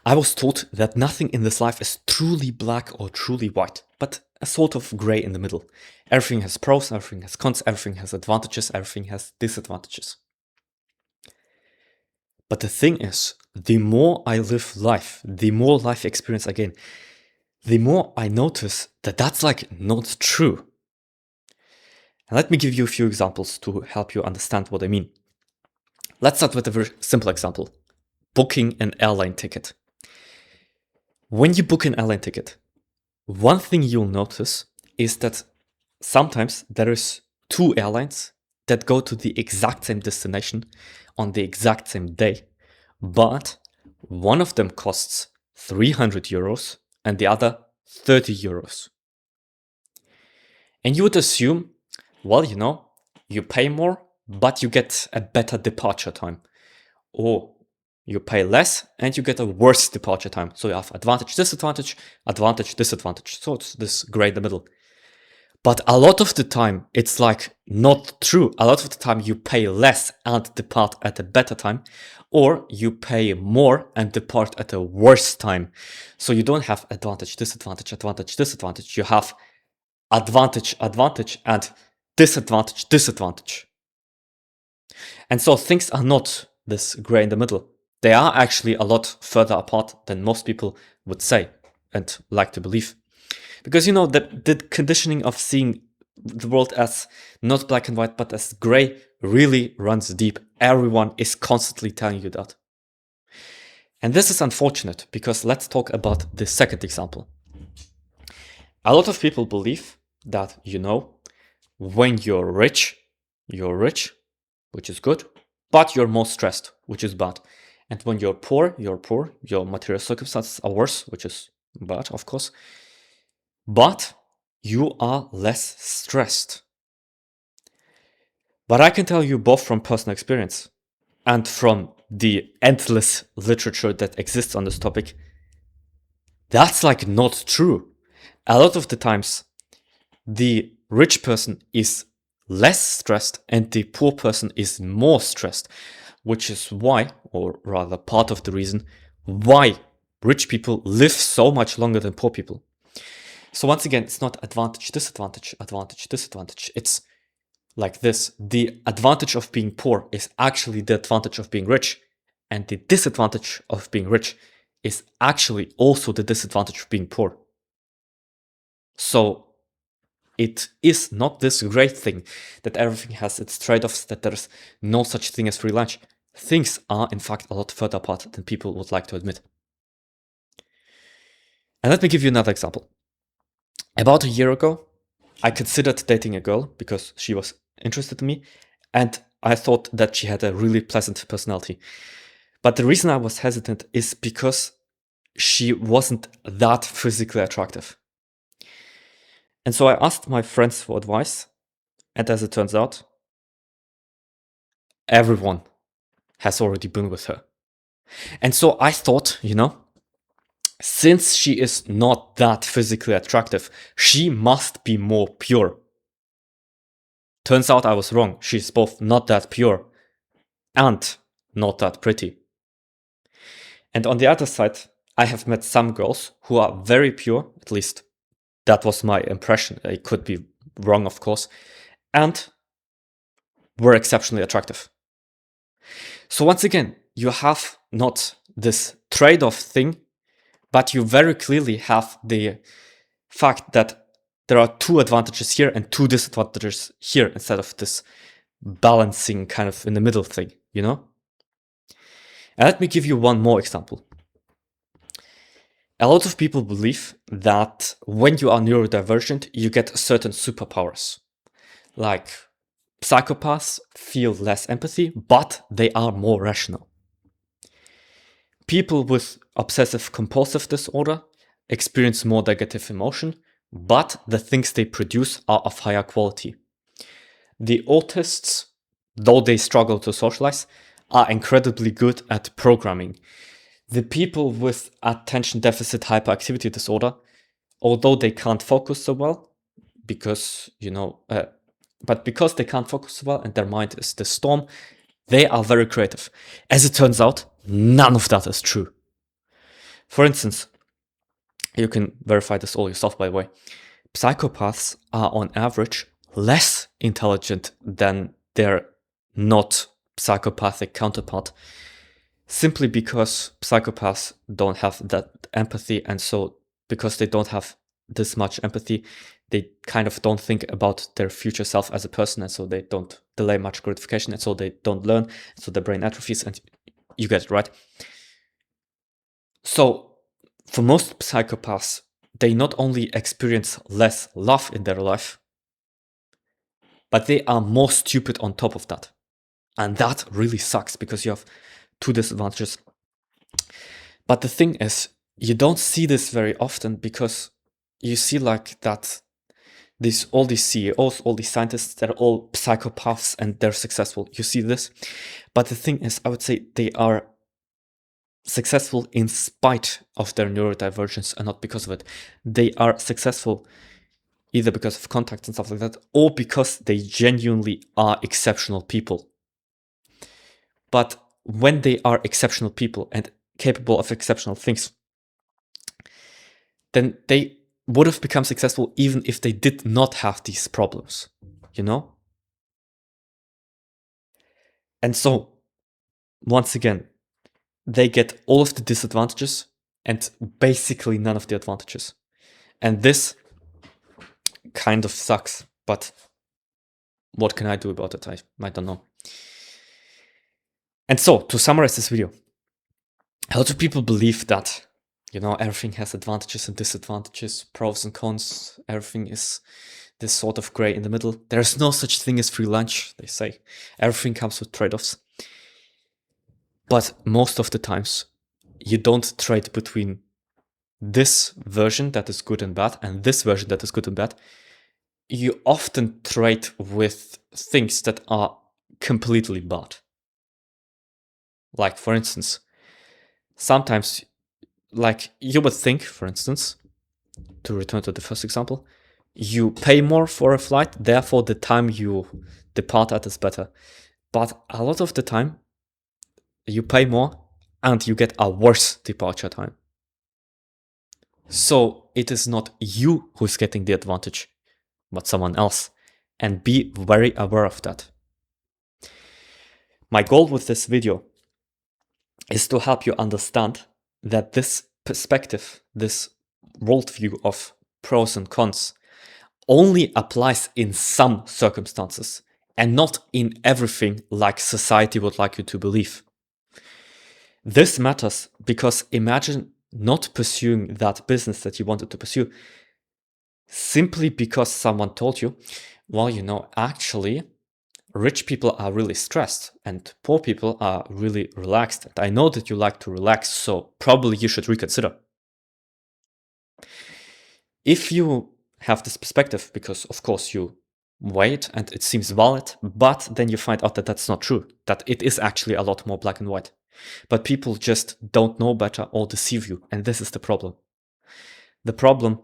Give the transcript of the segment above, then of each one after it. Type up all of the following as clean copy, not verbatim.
I was taught that nothing in this life is truly black or truly white, but a sort of gray in the middle. Everything has pros, everything has cons, everything has advantages, everything has disadvantages. But the thing is, the more I live life, the more life experience I gain, the more I notice that that's not true. And let me give you a few examples to help you understand what I mean. Let's start with a very simple example. Booking an airline ticket. When you book an airline ticket, one thing you'll notice is that sometimes there is two airlines that go to the exact same destination on the exact same day, but one of them costs 300 euros and the other 30 euros. And you would assume, well, you pay more, but you get a better departure time. Or you pay less and you get a worse departure time. So you have advantage, disadvantage, advantage, disadvantage. So it's this gray in the middle. But a lot of the time, it's not true. A lot of the time you pay less and depart at a better time, or you pay more and depart at a worse time. So you don't have advantage, disadvantage, advantage, disadvantage. You have advantage, advantage, and disadvantage, disadvantage. And so things are not this gray in the middle. They are actually a lot further apart than most people would say and like to believe. Because the conditioning of seeing the world as not black and white, but as gray really runs deep. Everyone is constantly telling you that. And this is unfortunate because let's talk about the second example. A lot of people believe that, when you're rich, which is good, but you're more stressed, which is bad. And when you're poor, your material circumstances are worse, which is bad, of course. But you are less stressed. But I can tell you both from personal experience and from the endless literature that exists on this topic, that's not true. A lot of the times, the rich person is less stressed and the poor person is more stressed, which is why, or rather part of the reason, why rich people live so much longer than poor people. So once again, it's not advantage, disadvantage, advantage, disadvantage. It's like this. The advantage of being poor is actually the advantage of being rich. And the disadvantage of being rich is actually also the disadvantage of being poor. So it is not this great thing that everything has its trade-offs, that there's no such thing as free lunch. Things are, in fact, a lot further apart than people would like to admit. And let me give you another example. About a year ago, I considered dating a girl because she was interested in me, and I thought that she had a really pleasant personality. But the reason I was hesitant is because she wasn't that physically attractive. And so I asked my friends for advice, and as it turns out, everyone has already been with her. And so I thought, since she is not that physically attractive, she must be more pure. Turns out I was wrong. She's both not that pure and not that pretty. And on the other side, I have met some girls who are very pure, at least that was my impression. I could be wrong, of course, and were exceptionally attractive. So once again, you have not this trade-off thing, but you very clearly have the fact that there are two advantages here and two disadvantages here instead of this balancing kind of in the middle thing, And let me give you one more example. A lot of people believe that when you are neurodivergent, you get certain superpowers. Like psychopaths feel less empathy, but they are more rational. People with obsessive compulsive disorder experience more negative emotion, but the things they produce are of higher quality. The autists, though they struggle to socialize, are incredibly good at programming. The people with attention deficit hyperactivity disorder, although they can't focus so well, because they can't focus so well and their mind is the storm, they are very creative. As it turns out, none of that is true. For instance, you can verify this all yourself, by the way. Psychopaths are on average less intelligent than their not psychopathic counterpart, simply because psychopaths don't have that empathy, and so because they don't have this much empathy, they kind of don't think about their future self as a person, and so they don't delay much gratification, and so they don't learn, so their brain atrophies, and you get it, right? So for most psychopaths, they not only experience less love in their life, but they are more stupid on top of that. And that really sucks because you have two disadvantages. But the thing is, you don't see this very often because you see like that all these CEOs, all these scientists, they're all psychopaths and they're successful. You see this. But the thing is, I would say they are successful in spite of their neurodivergence and not because of it. They are successful either because of contacts and stuff like that, or because they genuinely are exceptional people. But when they are exceptional people and capable of exceptional things, then they would have become successful even if they did not have these problems, you know? And so, once again, they get all of the disadvantages and basically none of the advantages. And this kind of sucks, but what can I do about it? I don't know. And so, to summarize this video, a lot of people believe that, you know, everything has advantages and disadvantages, pros and cons, everything is this sort of gray in the middle. There's no such thing as free lunch, they say. Everything comes with trade-offs. But most of the times, you don't trade between this version that is good and bad and this version that is good and bad. You often trade with things that are completely bad. Like, for instance, sometimes, like you would think, for instance, to return to the first example, you pay more for a flight, therefore the time you depart at is better. But a lot of the time, you pay more and you get a worse departure time. So it is not you who's getting the advantage, but someone else. And be very aware of that. My goal with this video is to help you understand that this perspective, this worldview of pros and cons, only applies in some circumstances and not in everything like society would like you to believe. This matters because imagine not pursuing that business that you wanted to pursue simply because someone told you, well, you know, actually, rich people are really stressed and poor people are really relaxed. And I know that you like to relax, so probably you should reconsider. If you have this perspective, because of course you wait and it seems valid, but then you find out that that's not true, that it is actually a lot more black and white. But people just don't know better or deceive you, and this is the problem. The problem,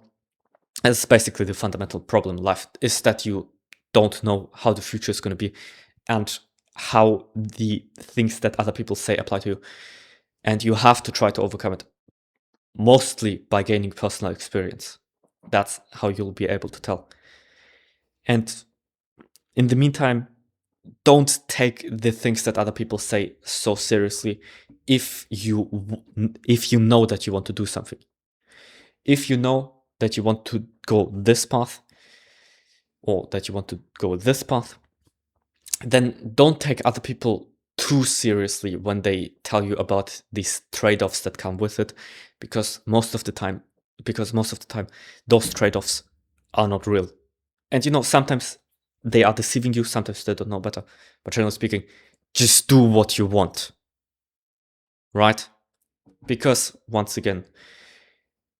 as basically the fundamental problem in life, is that you don't know how the future is going to be and how the things that other people say apply to you. And you have to try to overcome it, mostly by gaining personal experience. That's how you'll be able to tell. And in the meantime, don't take the things that other people say so seriously if you know that you want to do something. If you know that you want to go this path or that you want to go this path, then don't take other people too seriously when they tell you about these trade-offs that come with it, because most of the time those trade-offs are not real. And you know, sometimes they are deceiving you, sometimes they don't know better. But generally speaking, just do what you want, right? Because once again,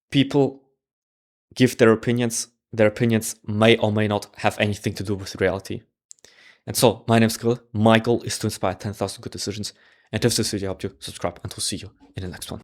people give their opinions may or may not have anything to do with reality. And so, my name is Grill. My goal is to inspire 10,000 good decisions. And if this video helped you, subscribe and we'll see you in the next one.